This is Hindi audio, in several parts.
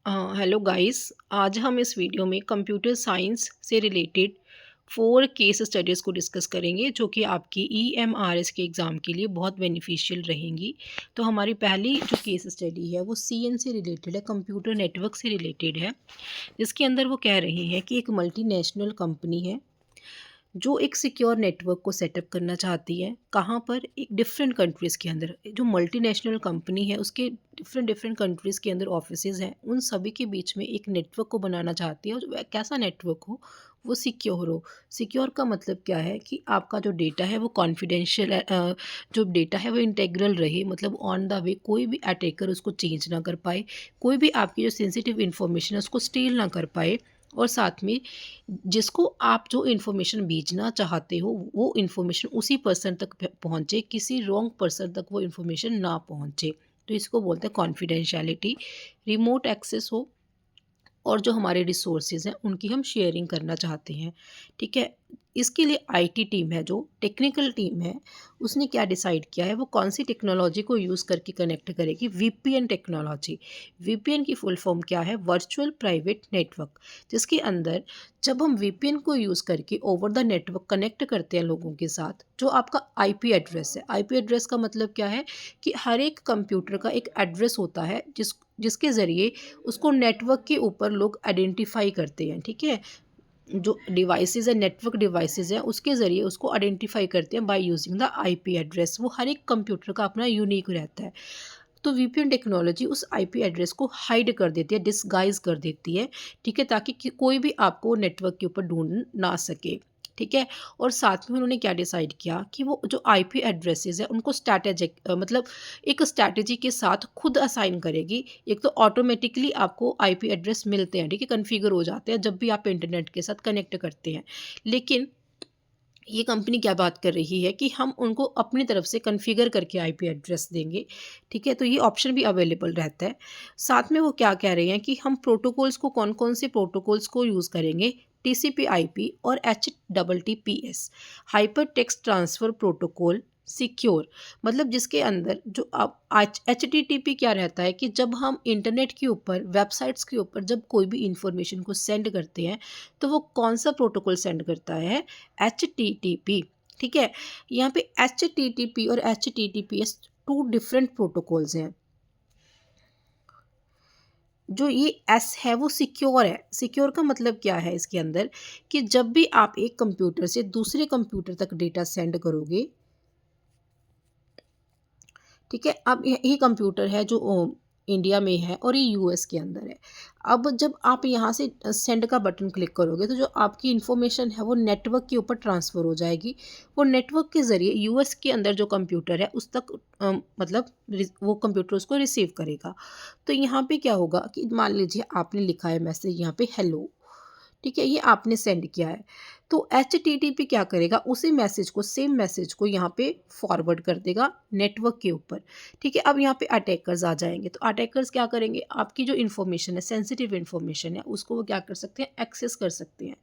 Hello guys. आज हम इस वीडियो में कंप्यूटर साइंस से रिलेटेड 4 केस स्टडीज़ को डिस्कस करेंगे जो कि आपकी ईएमआरएस के एग्ज़ाम के लिए बहुत बेनिफिशियल रहेंगी। तो हमारी पहली जो केस स्टडी है वो सीएन से रिलेटेड है, कंप्यूटर नेटवर्क से रिलेटेड है। जिसके अंदर वो कह रहे हैं कि एक मल्टीनेशनल कंपनी है जो एक सिक्योर नेटवर्क को सेटअप करना चाहती है। कहाँ पर? एक डिफरेंट कंट्रीज़ के अंदर। जो मल्टीनेशनल कंपनी है उसके डिफरेंट डिफरेंट कंट्रीज़ के अंदर ऑफिसेज़ हैं, उन सभी के बीच में एक नेटवर्क को बनाना चाहती है और जो कैसा नेटवर्क हो वो सिक्योर हो। सिक्योर का मतलब क्या है कि आपका जो डेटा है वो कॉन्फिडेंशियल जो डेटा है वो इंटेग्रल रहे, मतलब ऑन द वे कोई भी अटैकर उसको चेंज ना कर पाए, कोई भी आपकी जो सेंसिटिव इन्फॉर्मेशन है उसको स्टील ना कर पाए, और साथ में जिसको आप जो इन्फॉर्मेशन भेजना चाहते हो वो इन्फॉर्मेशन उसी पर्सन तक पहुँचे, किसी रॉन्ग पर्सन तक वो इन्फॉर्मेशन ना पहुँचे। तो इसको बोलते हैं कॉन्फिडेंशियलिटी। रिमोट एक्सेस हो और जो हमारे रिसोर्सेज हैं उनकी हम शेयरिंग करना चाहते हैं। ठीक है, इसके लिए आईटी टीम है, जो टेक्निकल टीम है, उसने क्या डिसाइड किया है, वो कौन सी टेक्नोलॉजी को यूज़ करके कनेक्ट करेगी। VPN technology. वीपीएन की फुल फॉर्म क्या है? Virtual private network. जिसके अंदर जब हम वीपीएन को यूज़ करके ओवर द नेटवर्क कनेक्ट करते हैं लोगों के साथ, जो आपका आईपी एड्रेस है। आईपी एड्रेस का मतलब क्या है कि हर एक कंप्यूटर का एक एड्रेस होता है जिसके ज़रिए उसको नेटवर्क के ऊपर लोग आइडेंटिफाई करते हैं। ठीक है, जो डिवाइसेस है, नेटवर्क डिवाइसेस हैं, उसके ज़रिए उसको आइडेंटिफाई करते हैं by using the IP address. वो हर एक कंप्यूटर का अपना यूनिक रहता है। तो वीपीएन टेक्नोलॉजी उस आईपी एड्रेस को हाइड कर देती है, डिसगाइज कर देती है। ठीक है, ताकि कोई भी आपको नेटवर्क के ऊपर ढूंढ ना सके। ठीक है, और साथ में उन्होंने क्या डिसाइड किया कि वो जो आईपी एड्रेसेस है उनको स्ट्रैटेजिक मतलब एक स्ट्रैटेजी के साथ खुद असाइन करेगी। एक तो ऑटोमेटिकली आपको आईपी एड्रेस मिलते हैं, ठीक है, कन्फिगर हो जाते हैं जब भी आप इंटरनेट के साथ कनेक्ट करते हैं। लेकिन ये कंपनी क्या बात कर रही है कि हम उनको अपनी तरफ से कॉन्फ़िगर करके आईपी एड्रेस देंगे। ठीक है, तो ये ऑप्शन भी अवेलेबल रहता है। साथ में वो क्या कह रहे हैं कि हम प्रोटोकॉल्स को कौन-कौन से प्रोटोकॉल्स को यूज़ करेंगे, टीसीपी/आईपी और HTTPS, hyper text transfer protocol secure. मतलब जिसके अंदर जो आप आज एचटीटीपी क्या रहता है कि जब हम इंटरनेट के ऊपर, वेबसाइट्स के ऊपर जब कोई भी इंफॉर्मेशन को सेंड करते हैं, तो वो कौन सा प्रोटोकॉल सेंड करता है? एचटीटीपी। ठीक है, यहाँ पे एचटीटीपी और एचटीटीपीएस 2 डिफरेंट प्रोटोकॉल्स हैं। जो ये एस है वो सिक्योर है। सिक्योर का मतलब क्या है इसके अंदर कि जब भी आप एक कंप्यूटर से दूसरे कंप्यूटर तक डेटा सेंड करोगे, ठीक है, अब यही कंप्यूटर है जो इंडिया में है और ये यूएस के अंदर है। अब जब आप यहाँ से सेंड का बटन क्लिक करोगे तो जो आपकी इन्फॉर्मेशन है वो नेटवर्क के ऊपर ट्रांसफ़र हो जाएगी। वो नेटवर्क के ज़रिए यूएस के अंदर जो कंप्यूटर है उस तक मतलब वो कंप्यूटर उसको रिसीव करेगा। तो यहाँ पे क्या होगा कि मान लीजिए आपने लिखा है मैसेज यहाँ पे हेलो, ठीक है, ये आपने सेंड किया है। तो एचटीटीपी क्या करेगा, उसी मैसेज को, सेम मैसेज को यहाँ पे फॉरवर्ड कर देगा नेटवर्क के ऊपर। ठीक है, अब यहाँ पे अटैकर्स आ जाएंगे। तो अटैकर्स क्या करेंगे, आपकी जो इन्फॉर्मेशन है, सेंसिटिव इन्फॉर्मेशन है, उसको वो क्या कर सकते हैं, एक्सेस कर सकते हैं।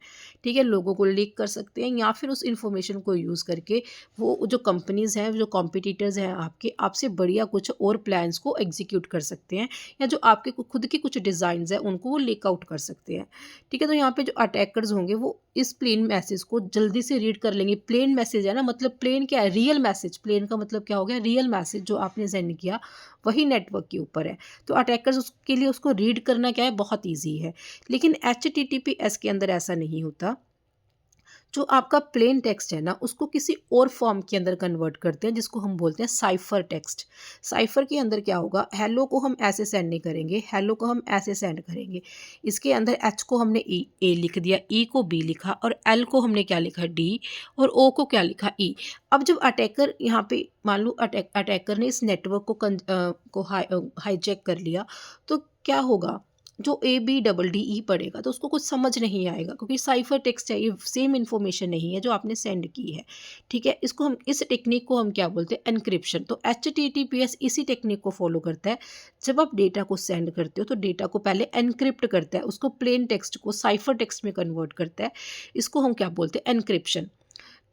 ठीक है, लोगों को लीक कर सकते हैं, या फिर उस इन्फॉर्मेशन को यूज़ करके वो जो कंपनीज़ हैं, जो कॉम्पिटिटर्स हैं आपके, आपसे बढ़िया कुछ और प्लान्स को एग्जीक्यूट कर सकते हैं, या जो आपके खुद की कुछ डिज़ाइंस हैं उनको वो लीक आउट कर सकते हैं। ठीक है, तो यहाँ पे जो अटैकर्स होंगे वो इस प्लेन मैसेज को जल्दी से रीड कर लेंगे। प्लेन मैसेज है ना, मतलब प्लेन क्या है, रियल मैसेज। प्लेन का मतलब क्या हो गया, रियल मैसेज जो आपने सेंड किया वही नेटवर्क के ऊपर है। तो अटैकर्स उसके लिए उसको रीड करना क्या है, बहुत ईजी है। लेकिन एचटीटीपीएस के अंदर ऐसा नहीं होता। जो आपका प्लेन टेक्स्ट है ना उसको किसी और फॉर्म के अंदर कन्वर्ट करते हैं, जिसको हम बोलते हैं साइफर टेक्स्ट। साइफर के अंदर क्या होगा, हेलो को हम ऐसे सेंड नहीं करेंगे, हेलो को हम ऐसे सेंड करेंगे। इसके अंदर एच को हमने ए लिख दिया, ई को बी लिखा, और एल को हमने क्या लिखा, डी, और ओ को क्या लिखा, ई। अब जब अटैकर यहाँ पे मान लो अटैकर ने इस नेटवर्क को हाईजैक कर लिया, तो क्या होगा, जो A B double D E पढ़ेगा तो उसको कुछ समझ नहीं आएगा, क्योंकि साइफर टेक्स्ट है, ये सेम इन्फॉर्मेशन नहीं है जो आपने सेंड की है। ठीक है, इसको हम, इस टेक्निक को हम क्या बोलते हैं, एनक्रिप्शन। तो एचटीटीपीएस इसी टेक्निक को फॉलो करता है। जब आप डेटा को सेंड करते हो तो डेटा को पहले एनक्रिप्ट करता है, उसको प्लेन टेक्स्ट को साइफर टेक्स्ट में कन्वर्ट करता है। इसको हम क्या बोलते हैं, एनक्रिप्शन।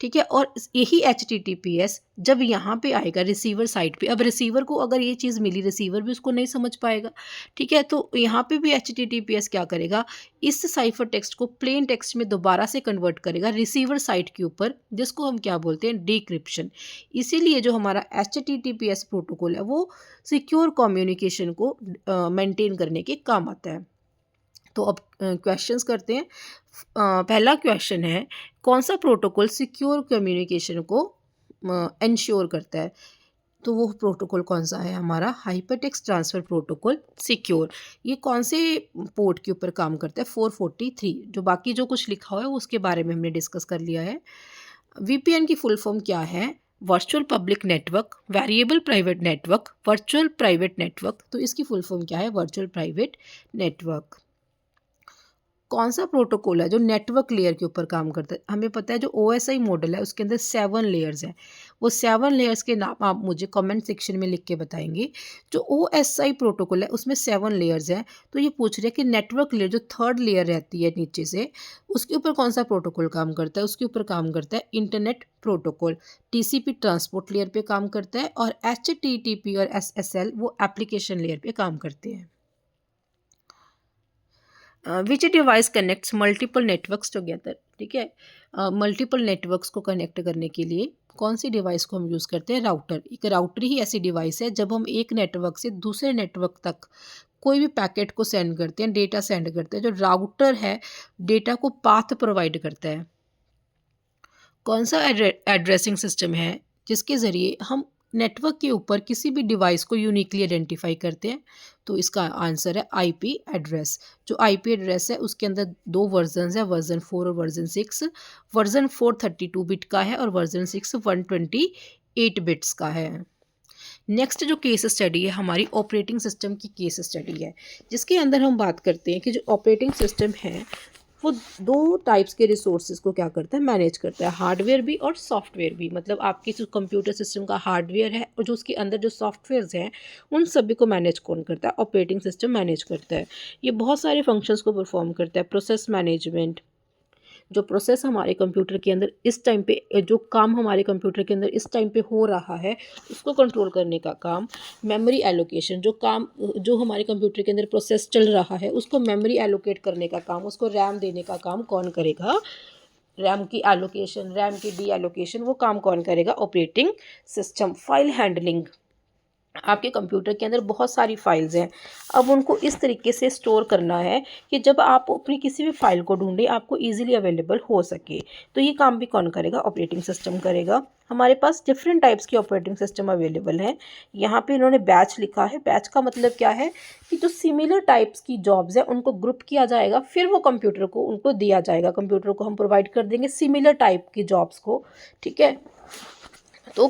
ठीक है। और यही HTTPS जब यहाँ पे आएगा रिसीवर साइड पे, अब रिसीवर को अगर ये चीज़ मिली, रिसीवर भी उसको नहीं समझ पाएगा, ठीक है। तो यहाँ पे भी HTTPS क्या करेगा, इस साइफर टेक्स्ट को प्लेन टेक्स्ट में दोबारा से कन्वर्ट करेगा रिसीवर साइड के ऊपर, जिसको हम क्या बोलते हैं, डिक्रिप्शन। इसीलिए जो हमारा HTTPS प्रोटोकॉल है वो सिक्योर कम्युनिकेशन को मेंटेन करने के काम आता है। तो अब क्वेश्चंस करते हैं। पहला क्वेश्चन है, कौन सा प्रोटोकॉल सिक्योर कम्युनिकेशन को इंश्योर करता है? तो वो प्रोटोकॉल कौन सा है हमारा, हाइपरटेक्स्ट ट्रांसफ़र प्रोटोकॉल सिक्योर। ये कौन से पोर्ट के ऊपर काम करता है, 443। जो बाकी जो कुछ लिखा हुआ है उसके बारे में हमने डिस्कस कर लिया है। VPN की फुल फॉर्म क्या है, virtual public network, variable private network, virtual private network. तो इसकी फुल फॉर्म क्या है, वर्चुअल प्राइवेट नेटवर्क। कौन सा प्रोटोकॉल है जो नेटवर्क लेयर के ऊपर काम करता है? हमें पता है जो OSI मॉडल है उसके अंदर 7 लेयर्स हैं। वो 7 लेयर्स के नाम आप मुझे कमेंट सेक्शन में लिख के बताएंगे। जो OSI प्रोटोकॉल है उसमें 7 लेयर्स हैं। तो ये पूछ रहे हैं कि नेटवर्क लेयर जो 3rd लेयर रहती है नीचे से, उसके ऊपर कौन सा प्रोटोकॉल काम करता है? उसके ऊपर काम करता है internet protocol. TCP transport layer पे काम करता है, और HTTP और SSL वो एप्लीकेशन लेयर पे काम करते हैं। विच device connects multiple networks together, ठीक है। मल्टीपल नेटवर्क्स को कनेक्ट करने के लिए कौन सी डिवाइस को हम यूज़ करते हैं, राउटर। एक राउटर ही ऐसी डिवाइस है जब हम एक नेटवर्क से दूसरे नेटवर्क तक कोई भी पैकेट को सेंड करते हैं, डेटा सेंड करते हैं, जो राउटर है डेटा को पाथ प्रोवाइड करता है। कौन सा एड्रेसिंग सिस्टम है जिसके ज़रिए हम नेटवर्क के ऊपर किसी भी डिवाइस को यूनिकली आइडेंटिफाई करते हैं? तो इसका आंसर है IP एड्रेस। जो IP एड्रेस है उसके अंदर 2 वर्जन्स है, वर्जन 4 और वर्जन 6। वर्जन 4 32 बिट का है और वर्जन 6 128 बिट्स का है। नेक्स्ट जो केस स्टडी है हमारी ऑपरेटिंग सिस्टम की केस स्टडी है, जिसके अंदर हम बात करते हैं कि जो ऑपरेटिंग सिस्टम है वो 2 टाइप्स के रिसोर्सेज को क्या करता है, मैनेज करता है, हार्डवेयर भी और सॉफ्टवेयर भी। मतलब आपके जो कंप्यूटर सिस्टम का हार्डवेयर है और जो उसके अंदर जो सॉफ्टवेयर्स हैं उन सभी को मैनेज कौन करता है, ऑपरेटिंग सिस्टम मैनेज करता है। ये बहुत सारे फंक्शंस को परफॉर्म करता है। प्रोसेस मैनेजमेंट, जो प्रोसेस हमारे कंप्यूटर के अंदर इस टाइम पे, जो काम हमारे कंप्यूटर के अंदर इस टाइम पे हो रहा है उसको कंट्रोल करने का काम। मेमोरी एलोकेशन, जो काम जो हमारे कंप्यूटर के अंदर प्रोसेस चल रहा है उसको मेमोरी एलोकेट करने का काम, उसको रैम देने का काम कौन करेगा, रैम की एलोकेशन, रैम की डी एलोकेशन, वो काम कौन करेगा, ऑपरेटिंग सिस्टम। फाइल हैंडलिंग, आपके कंप्यूटर के अंदर बहुत सारी फाइल्स हैं, अब उनको इस तरीके से स्टोर करना है कि जब आप अपनी किसी भी फाइल को ढूंढें आपको इजीली अवेलेबल हो सके। तो ये काम भी कौन करेगा, ऑपरेटिंग सिस्टम करेगा। हमारे पास डिफरेंट टाइप्स की ऑपरेटिंग सिस्टम अवेलेबल हैं। यहाँ पे इन्होंने बैच लिखा है। बैच का मतलब क्या है कि जो सिमिलर टाइप्स की जॉब्स हैं उनको ग्रुप किया जाएगा, फिर वो कंप्यूटर को उनको दिया जाएगा। कंप्यूटर को हम प्रोवाइड कर देंगे सिमिलर टाइप की जॉब्स को, ठीक है। तो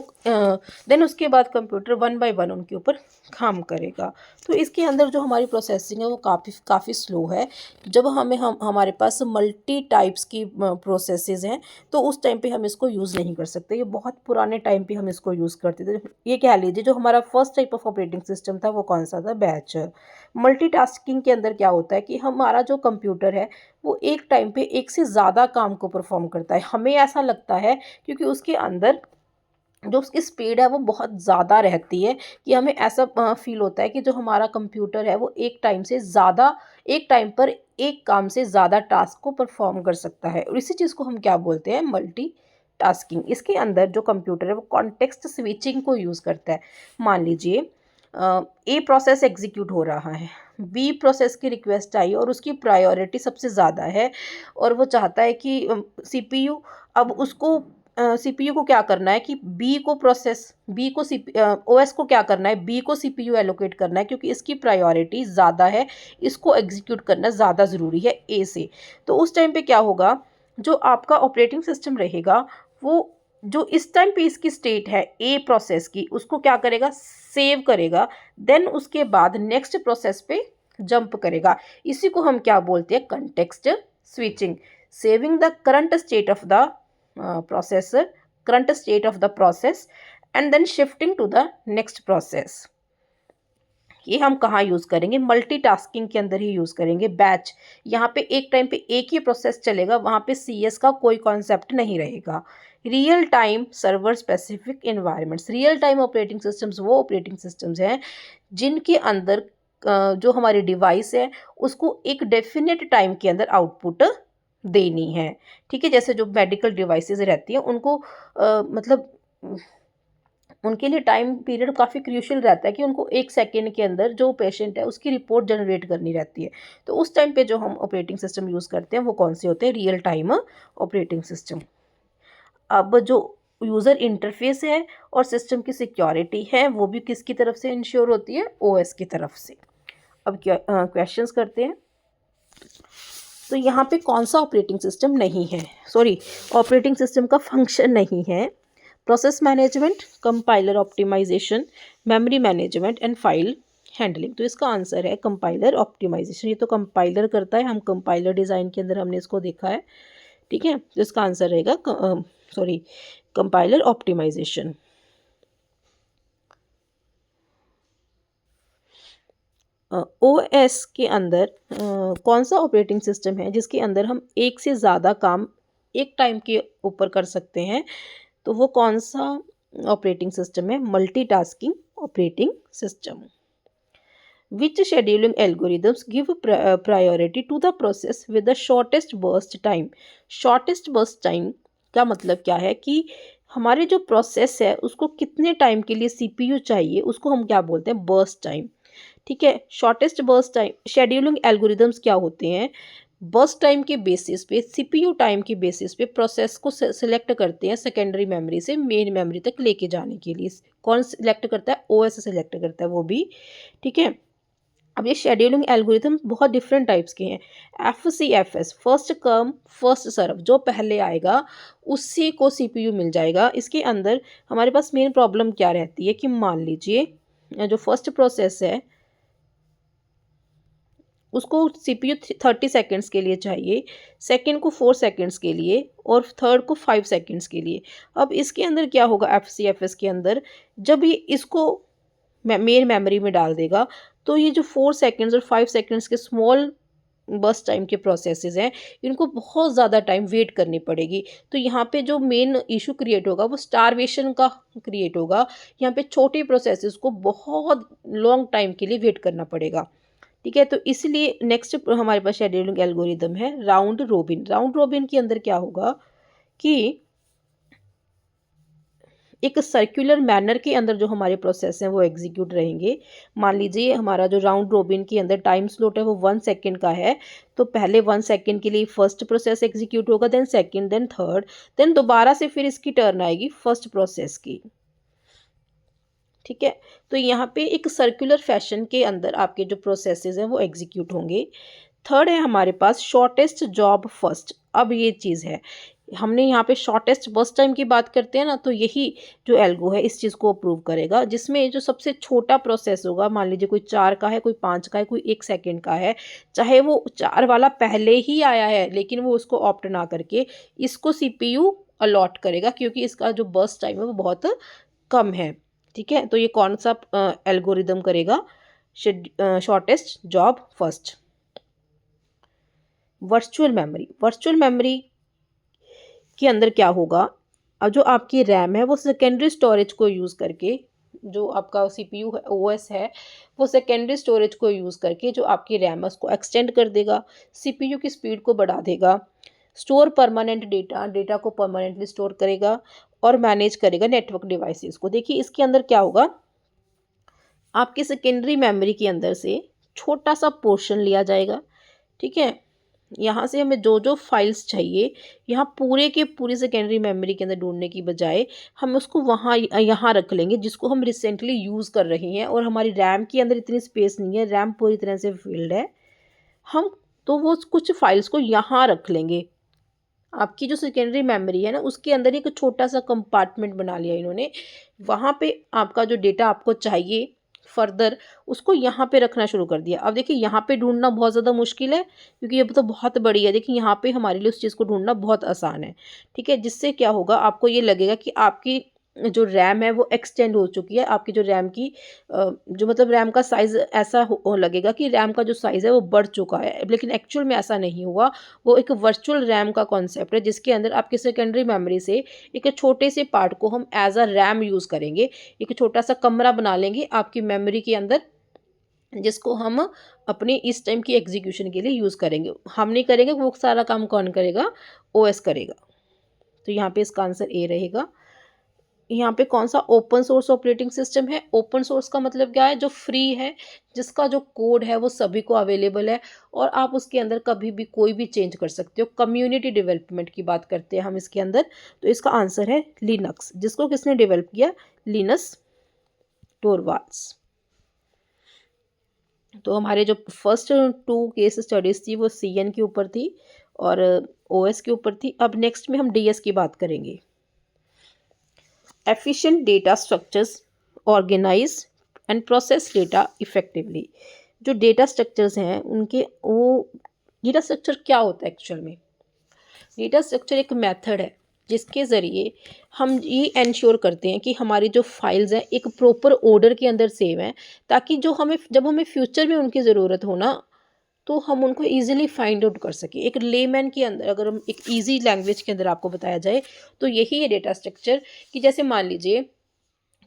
देन उसके बाद कंप्यूटर 1 बाय 1 उनके ऊपर काम करेगा। तो इसके अंदर जो हमारी प्रोसेसिंग है वो काफ़ी स्लो है। जब हमारे पास मल्टी टाइप्स की प्रोसेसेस हैं तो उस टाइम पे हम इसको यूज़ नहीं कर सकते। ये बहुत पुराने टाइम पे हम इसको यूज़ करते थे। ये कह लीजिए जो हमारा first type of operating system था वो कौन सा था, बैच। मल्टीटास्किंग के अंदर क्या होता है कि हमारा जो कंप्यूटर है वो एक टाइम पे एक से ज़्यादा काम को परफॉर्म करता है। हमें ऐसा लगता है क्योंकि उसके अंदर जो उसकी स्पीड है वो बहुत ज़्यादा रहती है कि हमें ऐसा फील होता है कि जो हमारा कंप्यूटर है वो एक टाइम पर एक काम से ज़्यादा टास्क को परफॉर्म कर सकता है, और इसी चीज़ को हम क्या बोलते हैं, मल्टी टास्किंग। इसके अंदर जो कंप्यूटर है वो कॉन्टेक्स्ट स्विचिंग को यूज़ करता है। मान लीजिए ए प्रोसेस एग्जीक्यूट हो रहा है, बी प्रोसेस की रिक्वेस्ट आई और उसकी प्रायोरिटी सबसे ज़्यादा है, और वो चाहता है कि CPU अब उसको CPU को क्या करना है कि OS को क्या करना है, B को CPU एलोकेट करना है क्योंकि इसकी प्रायोरिटी ज़्यादा है, इसको एग्जीक्यूट करना ज़्यादा ज़रूरी है A से। तो उस टाइम पे क्या होगा, जो आपका ऑपरेटिंग सिस्टम रहेगा वो जो इस टाइम पे इसकी स्टेट है A प्रोसेस की उसको क्या करेगा, सेव करेगा, देन उसके बाद नेक्स्ट प्रोसेस पे जंप करेगा। इसी को हम क्या बोलते हैं, context switching. Saving the current state of the current state of the process and then shifting to the next process। ये हम कहाँ यूज़ करेंगे, मल्टीटास्किंग के अंदर ही यूज़ करेंगे। बैच, यहाँ पे एक टाइम पे एक ही प्रोसेस चलेगा, वहाँ पे CS का कोई कॉन्सेप्ट नहीं रहेगा। Real time server specific environments, real time operating systems वो ऑपरेटिंग सिस्टम्स हैं जिनके अंदर जो हमारी डिवाइस है उसको एक डेफिनेट टाइम के अंदर आउटपुट देनी है। ठीक है, जैसे जो मेडिकल डिवाइसेस रहती हैं उनको मतलब उनके लिए टाइम पीरियड काफ़ी क्रूशियल रहता है कि उनको 1 सेकेंड के अंदर जो पेशेंट है उसकी रिपोर्ट जनरेट करनी रहती है। तो उस टाइम पे जो हम ऑपरेटिंग सिस्टम यूज़ करते हैं वो कौन से होते हैं, रियल टाइम ऑपरेटिंग सिस्टम। अब जो यूज़र इंटरफेस है और सिस्टम की सिक्योरिटी है वो भी किसकी तरफ से इंश्योर होती है, OS की तरफ से। अब क्या क्वेश्चंस करते हैं। तो यहाँ पे कौन सा ऑपरेटिंग सिस्टम नहीं है, सॉरी ऑपरेटिंग सिस्टम का फंक्शन नहीं है, process management, compiler optimization, memory management and file handling. तो इसका आंसर है कंपाइलर ऑप्टिमाइजेशन। ये तो कंपाइलर करता है, हम कंपाइलर डिज़ाइन के अंदर हमने इसको देखा है। ठीक है, तो इसका आंसर रहेगा कंपाइलर ऑप्टिमाइजेशन। OS के अंदर कौन सा ऑपरेटिंग सिस्टम है जिसके अंदर हम एक से ज़्यादा काम एक टाइम के ऊपर कर सकते हैं, तो वो कौन सा ऑपरेटिंग सिस्टम है, multitasking operating system. Which scheduling algorithms give priority to the process with the shortest burst time. Shortest burst time का मतलब क्या है कि हमारे जो प्रोसेस है उसको कितने टाइम के लिए CPU चाहिए, उसको हम क्या बोलते हैं, बर्स्ट टाइम। ठीक है, shortest burst time scheduling algorithms क्या होते हैं, बर्स्ट टाइम के बेसिस पे, CPU टाइम के बेसिस पे प्रोसेस को सिलेक्ट करते हैं सेकेंडरी मेमोरी से मेन मेमोरी तक लेके जाने के लिए। कौन सिलेक्ट करता है, OS सिलेक्ट करता है वो भी। ठीक है, अब ये शेड्यूलिंग एल्गोरिथम बहुत डिफरेंट टाइप्स के हैं। FCFS, first come first serve, जो पहले आएगा उसी को CPU मिल जाएगा। इसके अंदर हमारे पास मेन प्रॉब्लम क्या रहती है कि मान लीजिए जो फर्स्ट प्रोसेस है उसको CPU 30 सेकेंड्स के लिए चाहिए, सेकंड को 4 सेकेंड्स के लिए और थर्ड को 5 सेकेंड्स के लिए। अब इसके अंदर क्या होगा, FCFS के अंदर जब ये इसको मेन मेमोरी में डाल देगा तो ये जो 4 सेकेंड्स और 5 सेकेंड्स के स्मॉल बस टाइम के प्रोसेसेस हैं इनको बहुत ज़्यादा टाइम वेट करनी पड़ेगी। तो यहाँ पे जो मेन इशू क्रिएट होगा वो स्टारवेशन का क्रिएट होगा। यहाँ पे छोटे प्रोसेसेस को बहुत लॉन्ग टाइम के लिए वेट करना पड़ेगा। ठीक है, तो इसलिए नेक्स्ट हमारे पास शेड्यूलिंग एल्गोरिदम है राउंड रोबिन। राउंड रोबिन के अंदर क्या होगा कि एक सर्कुलर मैनर के अंदर जो हमारे प्रोसेस हैं वो एग्जीक्यूट रहेंगे। मान लीजिए हमारा जो राउंड रोबिन के अंदर टाइम स्लॉट है वो 1 सेकेंड का है, तो पहले 1 सेकेंड के लिए फर्स्ट प्रोसेस एग्जीक्यूट होगा, then second, then third, then दोबारा से फिर इसकी टर्न आएगी फर्स्ट प्रोसेस की। ठीक है, तो यहाँ पे एक सर्कुलर फैशन के अंदर आपके जो प्रोसेसेस हैं वो एग्जीक्यूट होंगे। थर्ड है हमारे पास शॉर्टेस्ट जॉब फर्स्ट। अब ये चीज़ है, हमने यहाँ पे शॉर्टेस्ट बर्स्ट टाइम की बात करते हैं ना, तो यही जो एल्गो है इस चीज़ को अप्रूव करेगा, जिसमें जो सबसे छोटा प्रोसेस होगा, मान लीजिए कोई 4 का है, कोई 5 का है, कोई 1 सेकेंड का है, चाहे वो 4 वाला पहले ही आया है लेकिन वो उसको ऑप्ट ना करके इसको CPU अलॉट करेगा क्योंकि इसका जो बर्स्ट टाइम है वो बहुत कम है। ठीक है, तो ये कौन सा एल्गोरिदम करेगा, shortest job first. Virtual memory, virtual memory के अंदर क्या होगा, अब जो आपकी रैम है वो सेकेंडरी स्टोरेज को यूज़ करके, जो आपका CPU है, OS है, वो सेकेंडरी स्टोरेज को यूज़ करके जो आपकी रैम है उसको एक्सटेंड कर देगा, CPU की स्पीड को बढ़ा देगा, स्टोर परमानेंट डेटा, डेटा को परमानेंटली स्टोर करेगा और मैनेज करेगा नेटवर्क डिवाइसेस को। देखिए इसके अंदर क्या होगा, आपकी सेकेंडरी मेमोरी के अंदर से छोटा सा पोर्शन लिया जाएगा। ठीक है, यहाँ से हमें जो जो फाइल्स चाहिए यहाँ पूरे के पूरी सेकेंडरी मेमोरी के अंदर ढूंढने की बजाय हम उसको वहाँ यहाँ रख लेंगे जिसको हम रिसेंटली यूज़ कर रहे हैं, और हमारी रैम के अंदर इतनी स्पेस नहीं है, रैम पूरी तरह से फिल्ड है, हम तो वो कुछ फाइल्स को यहाँ रख लेंगे। आपकी जो सेकेंडरी मेमोरी है ना उसके अंदर एक छोटा सा कंपार्टमेंट बना लिया इन्होंने, वहाँ पे आपका जो डेटा आपको चाहिए फर्दर उसको यहाँ पे रखना शुरू कर दिया। अब देखिए यहाँ पे ढूंढना बहुत ज़्यादा मुश्किल है क्योंकि ये तो बहुत बड़ी है, देखिए यहाँ पे हमारे लिए उस चीज़ को ढूंढना बहुत आसान है। ठीक है, जिससे क्या होगा, आपको ये लगेगा कि आपकी जो रैम है वो एक्सटेंड हो चुकी है। आपकी जो रैम की जो मतलब रैम का साइज़ ऐसा हो लगेगा कि रैम का जो साइज़ है वो बढ़ चुका है, लेकिन एक्चुअल में ऐसा नहीं हुआ। वो एक वर्चुअल रैम का कॉन्सेप्ट है जिसके अंदर आपकी सेकेंडरी मेमोरी से एक छोटे से पार्ट को हम एज अ रैम यूज़ करेंगे। एक छोटा सा कमरा बना लेंगे आपकी मेमोरी के अंदर, जिसको हम अपने इस टाइम की एग्जीक्यूशन के लिए यूज़ करेंगे। हम नहीं करेंगे, वो सारा काम कौन करेगा? ओएस करेगा। तो यहाँ पे इसका आंसर ए रहेगा। यहाँ पे कौन सा ओपन सोर्स ऑपरेटिंग सिस्टम है? ओपन सोर्स का मतलब क्या है? जो फ्री है, जिसका जो कोड है वो सभी को अवेलेबल है और आप उसके अंदर कभी भी कोई भी चेंज कर सकते हो। कम्युनिटी डेवलपमेंट की बात करते हैं हम इसके अंदर, तो इसका आंसर है लिनक्स। जिसको किसने डेवलप किया? Linus Torvalds. तो हमारे जो फर्स्ट 2 केस स्टडीज़ थी वो सीएन के ऊपर थी और ओएस के ऊपर थी। अब नेक्स्ट में हम डीएस की बात करेंगे। Efficient data structures organize and process data effectively. जो डेटा स्ट्रक्चर्स हैं उनके वो, डेटा स्ट्रक्चर क्या होता है एक्चुअल में? डेटा स्ट्रक्चर एक मेथड है जिसके ज़रिए हम ये इंश्योर करते हैं कि हमारी जो फाइल्स हैं एक प्रॉपर ऑर्डर के अंदर सेव हैं, ताकि जो हमें जब हमें फ्यूचर में उनकी ज़रूरत हो ना, तो हम उनको ईजिली फाइंड आउट कर सकें। एक लेमैन के अंदर अगर हम एक ईजी लैंग्वेज के अंदर आपको बताया जाए तो यही है डेटा स्ट्रक्चर। कि जैसे मान लीजिए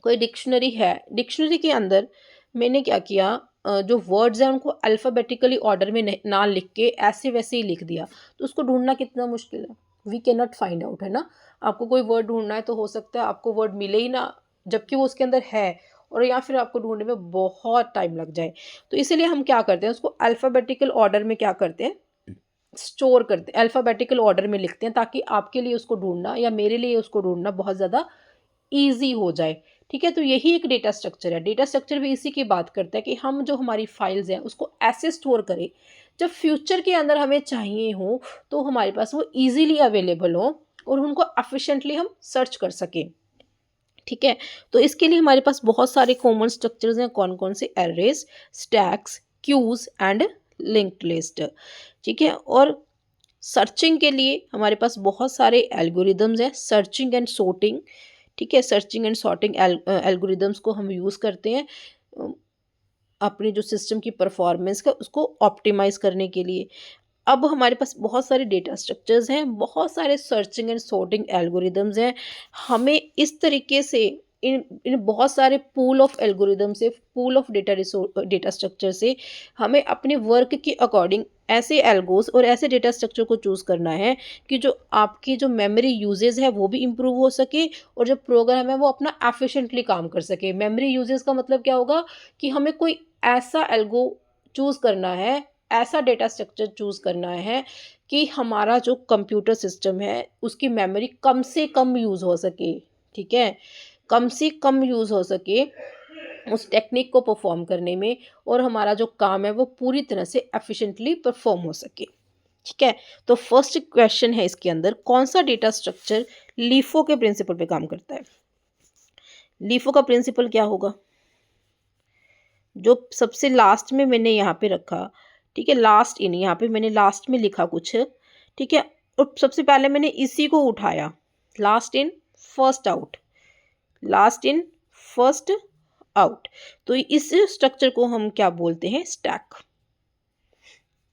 कोई डिक्शनरी है, डिक्शनरी के अंदर मैंने क्या किया, जो वर्ड्स हैं उनको अल्फ़ाबेटिकली ऑर्डर में ना लिख के ऐसे वैसे ही लिख दिया, तो उसको ढूंढना कितना मुश्किल है। We can not find out, है ना। आपको कोई वर्ड ढूंढना है तो हो सकता है आपको वर्ड मिले ही ना, जबकि वो उसके अंदर है, और या फिर आपको ढूंढने में बहुत टाइम लग जाए। तो इसीलिए हम क्या करते हैं, उसको अल्फ़ाबेटिकल ऑर्डर में क्या करते हैं, स्टोर करते हैं, अल्फ़ाबेटिकल ऑर्डर में लिखते हैं, ताकि आपके लिए उसको ढूंढना या मेरे लिए उसको ढूंढना बहुत ज़्यादा ईज़ी हो जाए। ठीक है, तो यही एक डेटा स्ट्रक्चर है। डेटा स्ट्रक्चर भी इसी की बात करता है कि हम जो हमारी फाइल्स हैं उसको ऐसे स्टोर करें, जब फ्यूचर के अंदर हमें चाहिए हो तो हमारे पास वो ईज़िली अवेलेबल हो और उनको एफिशिएंटली हम सर्च कर सकें। ठीक है, तो इसके लिए हमारे पास बहुत सारे कॉमन स्ट्रक्चर्स हैं। कौन कौन से? Arrays, stacks, queues and linked list. ठीक है, और सर्चिंग के लिए हमारे पास बहुत सारे एल्गोरिदम्स हैं, सर्चिंग एंड सॉर्टिंग। ठीक है, सर्चिंग एंड सॉर्टिंग एल्गोरिदम्स को हम यूज़ करते हैं अ, अपने जो सिस्टम की परफॉर्मेंस का उसको ऑप्टिमाइज़ करने के लिए। अब हमारे पास बहुत सारे डेटा स्ट्रक्चर्स हैं, बहुत सारे सर्चिंग एंड सॉर्टिंग एल्गोरिदम्स हैं। हमें इस तरीके से इन इन बहुत सारे पूल ऑफ एल्गोरिदम से, पूल ऑफ डेटा स्ट्रक्चर से हमें अपने वर्क के अकॉर्डिंग ऐसे एल्गोस और ऐसे डेटा स्ट्रक्चर को चूज़ करना है कि जो आपकी जो मेमोरी यूजेज है वो भी इम्प्रूव हो सके और जो प्रोग्राम है वो अपना एफिशिएंटली काम कर सके। मेमोरी यूजेज का मतलब क्या होगा कि हमें कोई ऐसा एल्गो चूज़ करना है, ऐसा डेटा स्ट्रक्चर चूज़ करना है कि हमारा जो कंप्यूटर सिस्टम है उसकी मेमोरी कम से कम यूज़ हो सके। ठीक है, कम से कम यूज़ हो सके उस टेक्निक को परफॉर्म करने में, और हमारा जो काम है वो पूरी तरह से एफिशिएंटली परफॉर्म हो सके। ठीक है, तो फर्स्ट क्वेश्चन है इसके अंदर, कौन सा डेटा स्ट्रक्चर लीफो के प्रिंसिपल पे काम करता है? लीफो का प्रिंसिपल क्या होगा? जो सबसे लास्ट में मैंने यहाँ पे रखा, ठीक है, लास्ट इन, यहाँ पे मैंने लास्ट में लिखा कुछ, ठीक है, और सबसे पहले मैंने इसी को उठाया, last in first out, last in first out. तो इस स्ट्रक्चर को हम क्या बोलते हैं? स्टैक।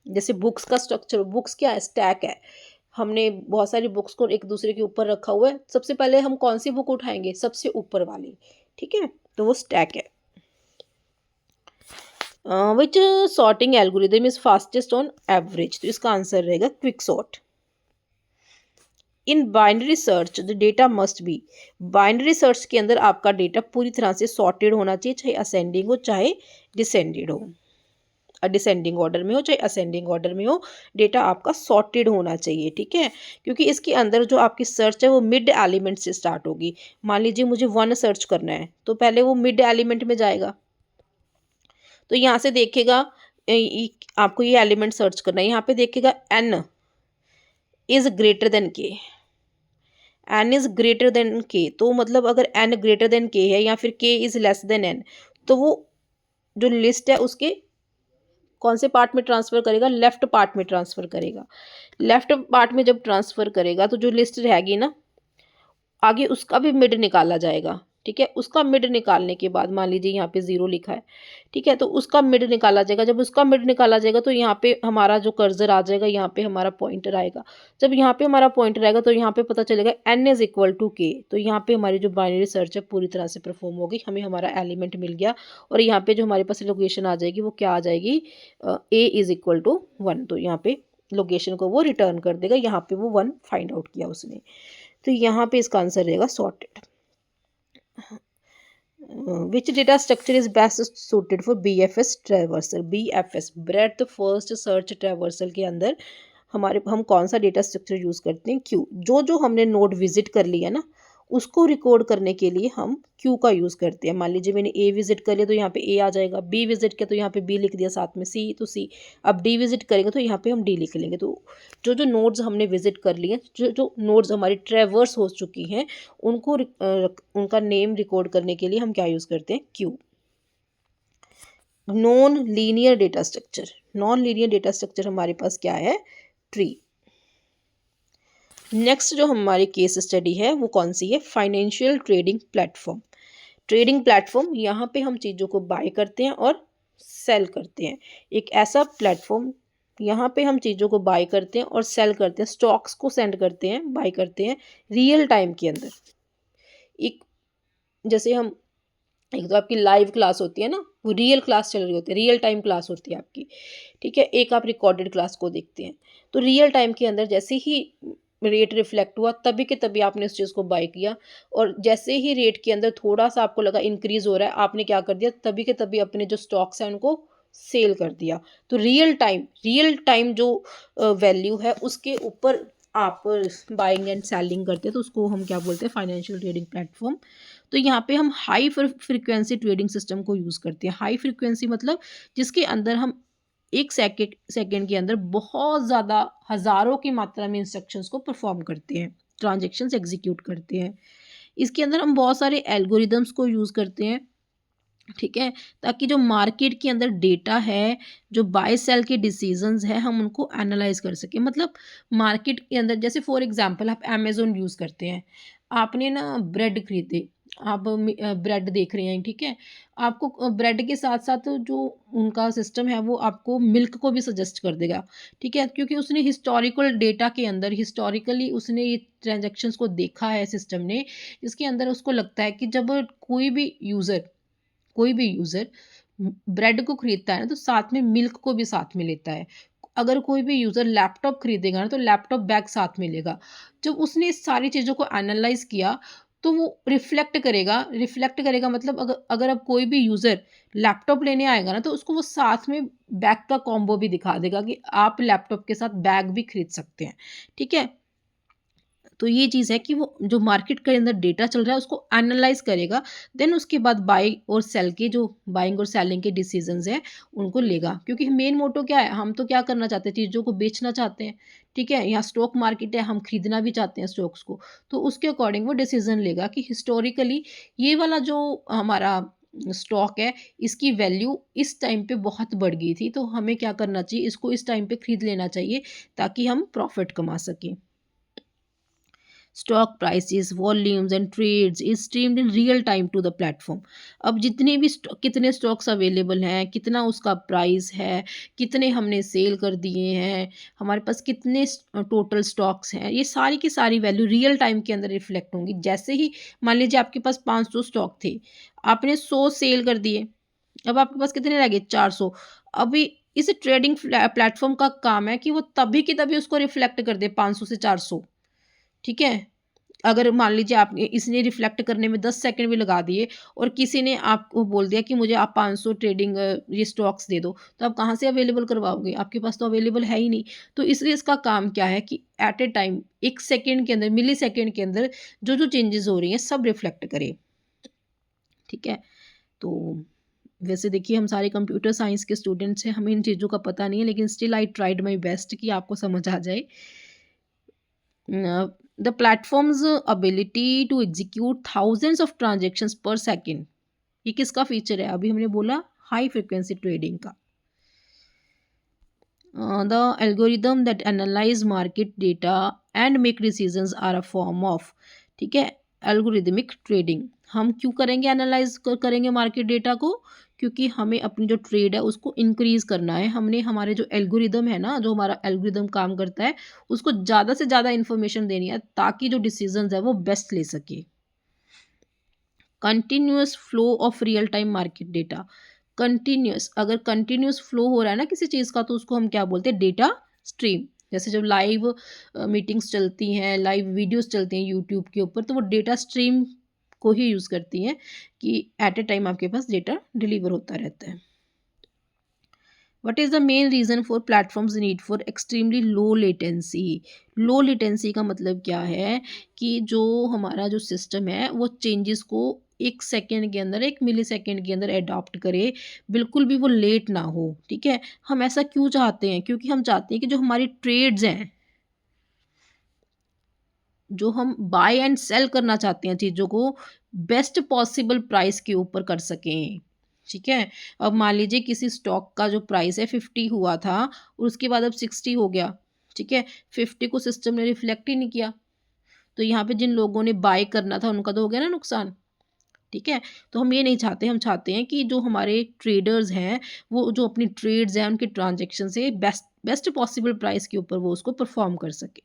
जैसे बुक्स का स्ट्रक्चर, बुक्स क्या है? स्टैक है। हमने बहुत सारी बुक्स को एक दूसरे के ऊपर रखा हुआ है, सबसे पहले हम कौन सी बुक उठाएंगे? सबसे ऊपर वाली। ठीक है, तो वो स्टैक है। Which sorting algorithm is fastest on average? तो इसका आंसर रहेगा quick sort. In binary search the data must be, binary search के अंदर आपका डेटा पूरी तरह से सॉर्टेड होना चाहिए, चाहे असेंडिंग हो चाहे डिसेंडेड हो, डिसेंडिंग ऑर्डर में हो चाहे असेंडिंग ऑर्डर में हो, डेटा आपका सॉर्टेड होना चाहिए। ठीक है, क्योंकि इसके अंदर जो आपकी सर्च है वो मिड एलिमेंट से स्टार्ट होगी। मान लीजिए मुझे 1 सर्च करना है तो पहले वो मिड एलिमेंट में जाएगा, तो यहाँ से देखेगा आपको ये एलिमेंट सर्च करना है, यहाँ पे देखेगा n इज ग्रेटर देन के, n इज ग्रेटर देन के, तो मतलब अगर n ग्रेटर देन के है या फिर k is less than n, तो वो जो लिस्ट है उसके कौन से पार्ट में ट्रांसफ़र करेगा? लेफ्ट पार्ट में ट्रांसफ़र करेगा। लेफ्ट पार्ट में जब ट्रांसफ़र करेगा तो जो लिस्ट रहेगी ना, आगे उसका भी मिड निकाला जाएगा, ठीक है। उसका मिड निकालने के बाद मान लीजिए यहाँ पे 0 लिखा है, ठीक है, तो उसका मिड निकाला जाएगा। जब उसका मिड निकाला जाएगा तो यहाँ पे हमारा जो कर्सर आ जाएगा, यहाँ पे हमारा पॉइंटर आएगा। जब यहाँ पे हमारा पॉइंटर आएगा तो यहाँ पे पता चलेगा n is equal to k, तो यहाँ पे हमारी जो बाइनरी सर्च है पूरी तरह से परफॉर्म होगी, हमें हमारा एलिमेंट मिल गया। और यहाँ पे जो हमारे पास लोकेशन आ जाएगी वो क्या आ जाएगी, a इज इक्वल टू 1, तो यहाँ पे लोकेशन को वो रिटर्न कर देगा, यहाँ पे वो 1 फाइंड आउट किया उसने। तो यहाँ पे इसका आंसर रहेगा sorted. Which data structure is best suited for BFS traversal, BFS breath first search traversal के अंदर हम कौन सा डेटा स्ट्रक्चर यूज़ करते हैं, क्यू। जो हमने नोड विजिट कर लिया ना, उसको रिकॉर्ड करने के लिए हम क्यू का यूज़ करते हैं। मान लीजिए मैंने ए विजिट कर लिया तो यहाँ पे ए आ जाएगा, बी विजिट किया तो यहाँ पे बी लिख दिया, साथ में सी तो सी। अब डी विजिट करेंगे तो यहाँ पे हम डी लिख लेंगे। तो जो नोड्स हमने विजिट कर लिए, जो नोड्स हमारी ट्रेवर्स हो चुकी हैं, उनको उनका नेम रिकॉर्ड करने के लिए हम क्या यूज़ करते हैं, Q. Non linear data structure, non linear data structure हमारे पास क्या है, ट्री। नेक्स्ट जो हमारी केस स्टडी है वो कौन सी है, financial trading platform. Trading platform, यहाँ पे हम चीज़ों को बाय करते हैं और सेल करते हैं। एक ऐसा प्लेटफॉर्म, यहाँ पे हम चीज़ों को बाय करते हैं और सेल करते हैं, स्टॉक्स को सेंड करते हैं, बाय करते हैं रियल टाइम के अंदर। एक जैसे हम, एक तो आपकी लाइव क्लास होती है ना, वो रियल क्लास चल रही होती है, रियल टाइम क्लास होती है आपकी, ठीक है। एक आप रिकॉर्डेड क्लास को देखते हैं। तो रियल टाइम के अंदर जैसे ही रेट रिफ्लेक्ट हुआ, तभी के तभी आपने उस चीज़ को बाय किया, और जैसे ही रेट के अंदर थोड़ा सा आपको लगा इंक्रीज हो रहा है, आपने क्या कर दिया, तभी के तभी अपने जो स्टॉक्स हैं उनको सेल कर दिया। तो रियल टाइम जो वैल्यू है उसके ऊपर आप बाइंग एंड सेलिंग करते हैं, तो उसको हम क्या बोलते हैं, फाइनेंशियल ट्रेडिंग प्लेटफॉर्म। तो यहाँ पे हम हाई फ्रिक्वेंसी ट्रेडिंग सिस्टम को यूज़ करते हैं। हाई फ्रिक्वेंसी मतलब जिसके अंदर हम एक सेकेंड के अंदर बहुत ज़्यादा हज़ारों की मात्रा में इंस्ट्रक्शंस को परफॉर्म करते हैं, ट्रांजैक्शंस एग्जीक्यूट करते हैं। इसके अंदर हम बहुत सारे एल्गोरिदम्स को यूज़ करते हैं, ठीक है, ताकि जो मार्केट के अंदर डेटा है, जो बाय सेल के डिसीजंस है, हम उनको एनालाइज कर सकें। मतलब मार्केट के अंदर जैसे फॉर एग्जांपल आप अमेज़न यूज़ करते हैं, आपने ना ब्रेड खरीदे, आप ब्रेड देख रहे हैं, ठीक है। आपको ब्रेड के साथ साथ जो उनका सिस्टम है वो आपको मिल्क को भी सजेस्ट कर देगा, ठीक है, क्योंकि उसने हिस्टोरिकल डेटा के अंदर हिस्टोरिकली उसने ये ट्रांजेक्शन्स को देखा है सिस्टम ने, जिसके अंदर उसको लगता है कि जब कोई भी यूज़र ब्रेड को खरीदता है ना, तो साथ में मिल्क को भी साथ में लेता है। अगर कोई भी यूज़र लैपटॉप खरीदेगा ना, तो लैपटॉप बैग साथ में लेगा। जब उसने इस सारी चीज़ों को एनालाइज़ किया, तो वो रिफ्लेक्ट करेगा मतलब अगर अगर अब कोई भी यूज़र लैपटॉप लेने आएगा ना, तो उसको वो साथ में बैग का कॉम्बो भी दिखा देगा कि आप लैपटॉप के साथ बैग भी खरीद सकते हैं, ठीक है। तो ये चीज़ है कि वो जो मार्केट के अंदर डेटा चल रहा है उसको एनालाइज करेगा, देन उसके बाद बाई और सेल के जो बाइंग और सेलिंग के डिसीजंस हैं उनको लेगा। क्योंकि मेन मोटो क्या है, हम तो क्या करना चाहते हैं, चीज़ों को बेचना चाहते हैं, ठीक है। यहाँ स्टॉक मार्केट है, हम खरीदना भी चाहते हैं स्टॉक्स को, तो उसके अकॉर्डिंग वो डिसीजन लेगा कि हिस्टोरिकली ये वाला जो हमारा स्टॉक है, इसकी वैल्यू इस टाइम पे बहुत बढ़ गई थी, तो हमें क्या करना चाहिए, इसको इस टाइम पे खरीद लेना चाहिए ताकि हम प्रॉफिट कमा सकें। Stock prices, volumes and trades is streamed in real time to the platform. अब जितने भी कितने स्टॉक्स अवेलेबल हैं, कितना उसका प्राइस है, कितने हमने सेल कर दिए हैं, हमारे पास कितने टोटल स्टॉक्स हैं, ये सारी की सारी वैल्यू रियल टाइम के अंदर रिफ्लेक्ट होंगी। जैसे ही मान लीजिए आपके पास 500 स्टॉक थे, आपने 100 सेल कर दिए, अब आपके पास कितने रह गए, 400। अभी इस ट्रेडिंग प्लेटफॉर्म का काम है कि वो तभी की तभी उसको रिफ्लेक्ट कर दे 500 से 400, ठीक है। अगर मान लीजिए आप इसने रिफ्लेक्ट करने में 10 सेकंड भी लगा दिए और किसी ने आपको बोल दिया कि मुझे आप 500 ट्रेडिंग ये स्टॉक्स दे दो, तो आप कहाँ से अवेलेबल करवाओगे, आपके पास तो अवेलेबल है ही नहीं। तो इसलिए इसका काम क्या है कि एट ए टाइम, एक सेकेंड के अंदर, मिली सेकेंड के अंदर जो चेंजेस हो रही हैं सब रिफ्लेक्ट करे, ठीक है। तो वैसे देखिए हम सारे कंप्यूटर साइंस के स्टूडेंट्स हैं, हमें इन चीज़ों का पता नहीं है, लेकिन still I tried my best कि आपको समझ आ जाए। The platform's ability to execute thousands of transactions per second, ये किसका फीचर है, अभी हमने बोला हाई फ्रिक्वेंसी ट्रेडिंग का। The algorithm that analyze market data and make decisions are a form of, ठीक है, एल्गोरिदमिक ट्रेडिंग। हम क्यों करेंगे एनालाइज करेंगे मार्केट डेटा को? क्योंकि हमें अपनी जो ट्रेड है उसको इंक्रीज़ करना है। हमने हमारे जो एल्गोरिदम है ना, जो हमारा एल्गोरिदम काम करता है, उसको ज़्यादा से ज़्यादा इन्फॉर्मेशन देनी है ताकि जो डिसीजंस है वो बेस्ट ले सके। Continuous flow of real time market data. Continuous, अगर कंटिन्यूअस फ्लो हो रहा है ना किसी चीज़ का, तो उसको हम क्या बोलते हैं? Data stream. जैसे जब लाइव मीटिंग्स चलती हैं, लाइव वीडियोस चलती हैं यूट्यूब के ऊपर, तो वो डेटा स्ट्रीम को ही यूज़ करती हैं कि एट ए टाइम आपके पास डेटा डिलीवर होता रहता है। What is the main reason for platforms need for extremely low latency? Low latency का मतलब क्या है कि जो हमारा जो सिस्टम है वो चेंजेस को 1 सेकेंड के अंदर, 1 मिली सेकेंड के अंदर अडॉप्ट करे, बिल्कुल भी वो लेट ना हो। ठीक है, हम ऐसा क्यों चाहते हैं? क्योंकि हम चाहते हैं कि जो हमारी ट्रेड्स हैं, जो हम बाय एंड सेल करना चाहते हैं चीज़ों को, बेस्ट पॉसिबल प्राइस के ऊपर कर सकें। ठीक है, अब मान लीजिए किसी स्टॉक का जो प्राइस है 50 हुआ था और उसके बाद अब 60 हो गया। ठीक है, 50 को सिस्टम ने रिफ्लेक्ट ही नहीं किया, तो यहाँ पे जिन लोगों ने बाय करना था उनका तो हो गया ना नुकसान। ठीक है, तो हम ये नहीं चाहते। हम चाहते हैं कि जो हमारे ट्रेडर्स हैं वो जो अपनी ट्रेड्स हैं उनके ट्रांजेक्शन से बेस्ट बेस्ट पॉसिबल प्राइस के ऊपर वो उसको परफॉर्म कर सके।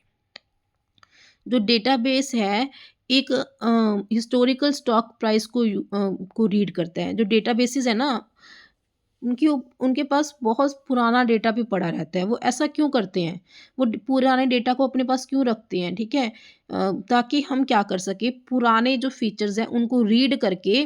जो डेटाबेस है एक हिस्टोरिकल स्टॉक प्राइस को रीड करता है। जो डेटाबेसेस है ना, उनके पास बहुत पुराना डेटा भी पड़ा रहता है। वो ऐसा क्यों करते हैं? वो पुराने डेटा को अपने पास क्यों रखते हैं? ठीक है, ताकि हम क्या कर सके, पुराने जो फीचर्स हैं उनको रीड करके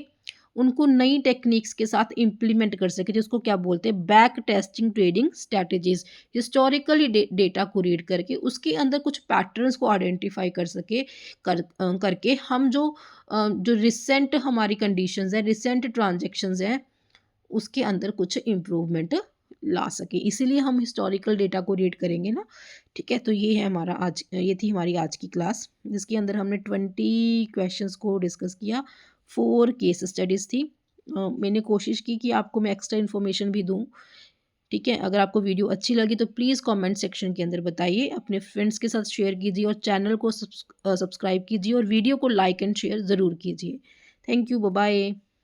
उनको नई टेक्निक्स के साथ इम्प्लीमेंट कर सके, जिसको क्या बोलते हैं? Back testing trading strategies. Historically data को रीड करके उसके अंदर कुछ पैटर्न्स को आइडेंटिफाई कर सके, करके हम जो रिसेंट हमारी कंडीशंस है, रिसेंट ट्रांजेक्शन्स हैं, उसके अंदर कुछ इम्प्रूवमेंट ला सके। इसीलिए हम हिस्टोरिकल डेटा को रीड करेंगे ना। ठीक है, तो ये थी हमारी आज की क्लास, जिसके अंदर हमने 20 क्वेश्चंस को डिस्कस किया। 4 केस स्टडीज़ थी। मैंने कोशिश की कि आपको मैं एक्स्ट्रा इन्फॉर्मेशन भी दूँ। ठीक है, अगर आपको वीडियो अच्छी लगी तो प्लीज़ कमेंट सेक्शन के अंदर बताइए, अपने फ्रेंड्स के साथ शेयर कीजिए और चैनल को सब्सक्राइब कीजिए और वीडियो को लाइक एंड शेयर ज़रूर कीजिए। Thank you, bye bye.